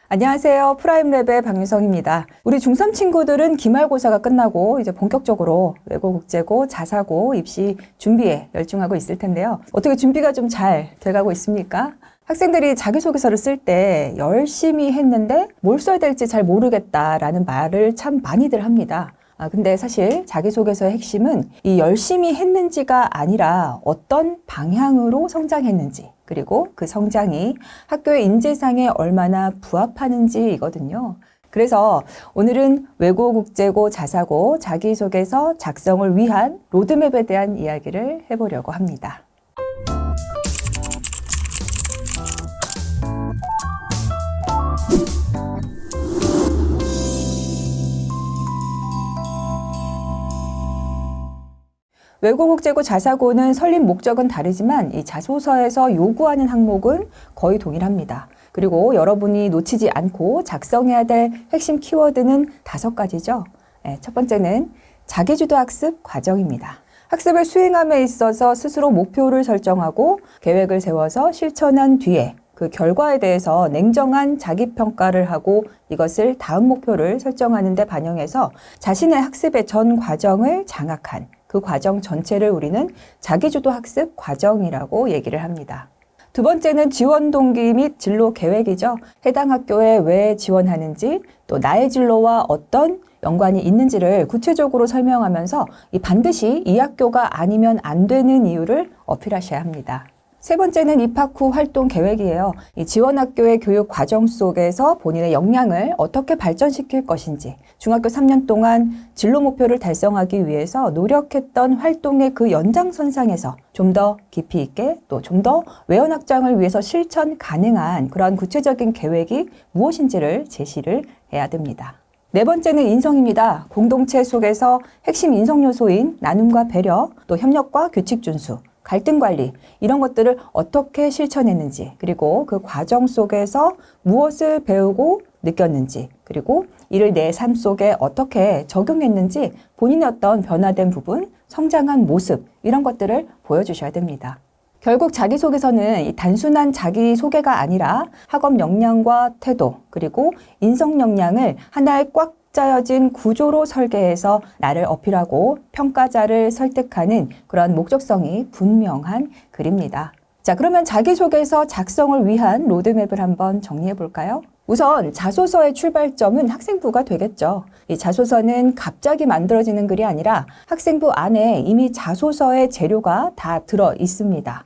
안녕하세요. 프라임랩의 박유성입니다. 우리 중3 친구들은 기말고사가 끝나고 이제 본격적으로 외고, 국제고, 자사고 입시 준비에 열중하고 있을 텐데요. 어떻게 준비가 좀 잘 돼가고 있습니까? 학생들이 자기소개서를 쓸 때 열심히 했는데 뭘 써야 될지 잘 모르겠다라는 말을 참 많이들 합니다. 근데 사실 자기소개서의 핵심은 이 열심히 했는지가 아니라 어떤 방향으로 성장했는지, 그리고 그 성장이 학교의 인재상에 얼마나 부합하는지이거든요. 그래서 오늘은 외고, 국제고, 자사고, 자기소개서 작성을 위한 로드맵에 대한 이야기를 해보려고 합니다. 외고, 국제고, 자사고는 설립 목적은 다르지만 이 자소서에서 요구하는 항목은 거의 동일합니다. 그리고 여러분이 놓치지 않고 작성해야 될 핵심 키워드는 5가지죠. 첫 번째는 자기주도 학습 과정입니다. 학습을 수행함에 있어서 스스로 목표를 설정하고 계획을 세워서 실천한 뒤에 그 결과에 대해서 냉정한 자기평가를 하고 이것을 다음 목표를 설정하는 데 반영해서 자신의 학습의 전 과정을 장악한 그 과정 전체를 우리는 자기주도 학습 과정이라고 얘기를 합니다. 두 번째는 지원 동기 및 진로 계획이죠. 해당 학교에 왜 지원하는지, 또 나의 진로와 어떤 연관이 있는지를 구체적으로 설명하면서 반드시 이 학교가 아니면 안 되는 이유를 어필하셔야 합니다. 세 번째는 입학 후 활동 계획이에요. 이 지원학교의 교육 과정 속에서 본인의 역량을 어떻게 발전시킬 것인지, 중학교 3년 동안 진로 목표를 달성하기 위해서 노력했던 활동의 그 연장선상에서 좀 더 깊이 있게 또 좀 더 외연 확장을 위해서 실천 가능한 그러한 구체적인 계획이 무엇인지를 제시를 해야 됩니다. 네 번째는 인성입니다. 공동체 속에서 핵심 인성 요소인 나눔과 배려, 또 협력과 규칙 준수, 갈등 관리, 이런 것들을 어떻게 실천했는지, 그리고 그 과정 속에서 무엇을 배우고 느꼈는지, 그리고 이를 내 삶 속에 어떻게 적용했는지 본인의 어떤 변화된 부분, 성장한 모습, 이런 것들을 보여주셔야 됩니다. 결국 자기소개서는 단순한 자기소개가 아니라 학업 역량과 태도, 그리고 인성 역량을 하나의 꽉 짜여진 구조로 설계해서 나를 어필하고 평가자를 설득하는 그런 목적성이 분명한 글입니다. 자, 그러면 자기소개서 작성을 위한 로드맵을 한번 정리해 볼까요? 우선 자소서의 출발점은 학생부가 되겠죠. 이 자소서는 갑자기 만들어지는 글이 아니라 학생부 안에 이미 자소서의 재료가 다 들어 있습니다.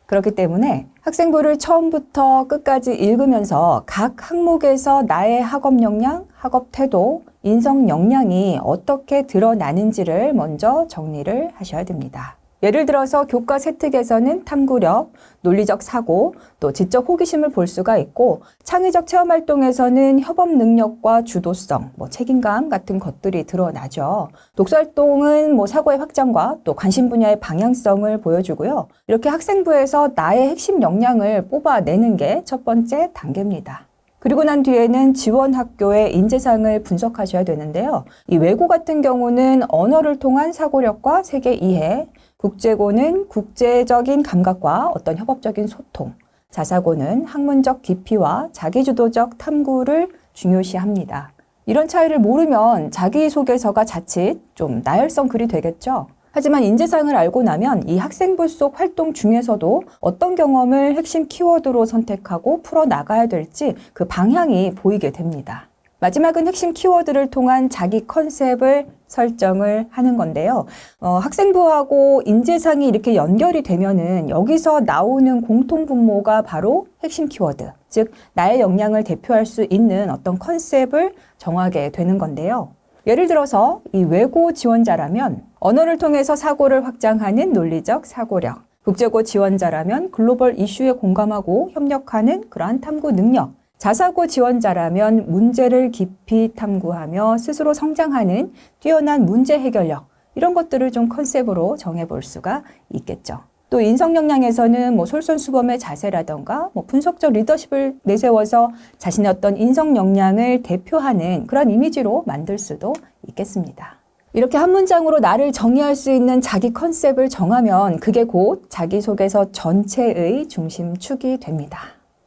그렇기 때문에 학생부를 처음부터 끝까지 읽으면서 각 항목에서 나의 학업 역량, 학업 태도, 인성 역량이 어떻게 드러나는지를 먼저 정리를 하셔야 됩니다. 예를 들어서 교과 세특에서는 탐구력, 논리적 사고, 또 지적 호기심을 볼 수가 있고, 창의적 체험활동에서는 협업 능력과 주도성, 책임감 같은 것들이 드러나죠. 독서활동은 사고의 확장과 또 관심 분야의 방향성을 보여주고요. 이렇게 학생부에서 나의 핵심 역량을 뽑아내는 게 첫 번째 단계입니다. 그리고 난 뒤에는 지원 학교의 인재상을 분석하셔야 되는데요. 이 외고 같은 경우는 언어를 통한 사고력과 세계 이해, 국제고는 국제적인 감각과 어떤 협업적인 소통, 자사고는 학문적 깊이와 자기주도적 탐구를 중요시합니다. 이런 차이를 모르면 자기소개서가 자칫 좀 나열성 글이 되겠죠. 하지만 인재상을 알고 나면 이 학생부 속 활동 중에서도 어떤 경험을 핵심 키워드로 선택하고 풀어나가야 될지 그 방향이 보이게 됩니다. 마지막은 핵심 키워드를 통한 자기 컨셉을 설정을 하는 건데요. 학생부하고 인재상이 이렇게 연결이 되면은 여기서 나오는 공통분모가 바로 핵심 키워드, 즉 나의 역량을 대표할 수 있는 어떤 컨셉을 정하게 되는 건데요. 예를 들어서 이 외고 지원자라면 언어를 통해서 사고를 확장하는 논리적 사고력, 국제고 지원자라면 글로벌 이슈에 공감하고 협력하는 그러한 탐구 능력, 자사고 지원자라면 문제를 깊이 탐구하며 스스로 성장하는 뛰어난 문제 해결력, 이런 것들을 좀 컨셉으로 정해볼 수가 있겠죠. 또 인성 역량에서는 솔선수범의 자세라던가 분석적 리더십을 내세워서 자신의 어떤 인성 역량을 대표하는 그런 이미지로 만들 수도 있겠습니다. 이렇게 한 문장으로 나를 정의할 수 있는 자기 컨셉을 정하면 그게 곧 자기소개서 전체의 중심축이 됩니다.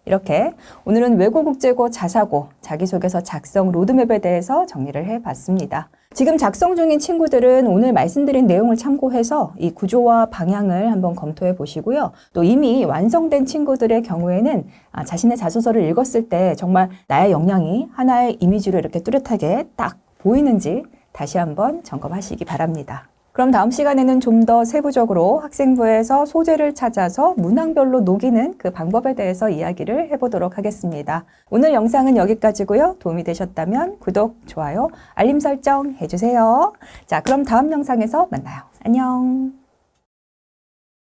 이렇게 오늘은 외고국제고 자사고 자기소개서 작성 로드맵에 대해서 정리를 해봤습니다. 지금 작성 중인 친구들은 오늘 말씀드린 내용을 참고해서 이 구조와 방향을 한번 검토해 보시고요. 또 이미 완성된 친구들의 경우에는 자신의 자소서를 읽었을 때 정말 나의 역량이 하나의 이미지로 이렇게 뚜렷하게 딱 보이는지 다시 한번 점검하시기 바랍니다. 그럼 다음 시간에는 좀 더 세부적으로 학생부에서 소재를 찾아서 문항별로 녹이는 그 방법에 대해서 이야기를 해보도록 하겠습니다. 오늘 영상은 여기까지고요. 도움이 되셨다면 구독, 좋아요, 알림 설정 해주세요. 자, 그럼 다음 영상에서 만나요. 안녕.